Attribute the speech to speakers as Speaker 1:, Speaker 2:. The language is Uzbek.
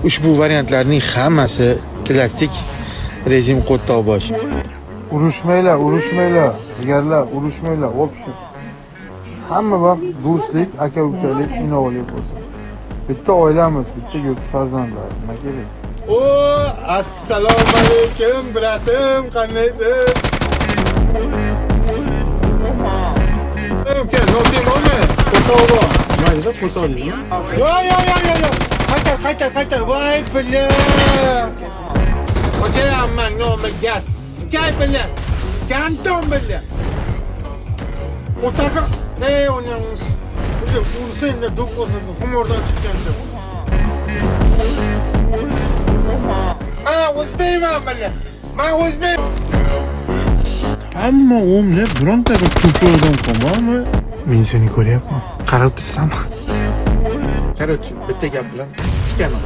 Speaker 1: Ushbu variantlarning hammasi klassik rejim qo'ltiqbosh.
Speaker 2: Urushmanglar, jigarlar, urushmanglar, общем. Hamma vaqt do'stlik, aka-ukalik, inoqlik bo'lsin. Bitta oilamiz, bitta yurt farzandlar. Nima kerak?
Speaker 1: O, assalomu alaykum, bratim, qandaysiz? Uka, noting bormi? Qo'tog'i. Mayda qo'tog'i. Yo. Qaytar. Voy, pilla. O'tiraman nomiga. Skay pilla. Kanton pilla. O'taqa. Ey, oning. O'zi ursenda do'qqosini humordan chiqqanda. Men o'zbekman. Hamma o'mlab bironta bir to'poldan qolmami? Men seni ko'ryapman. Qarab tursanmi? Короче, bitta gap bilan siskaman.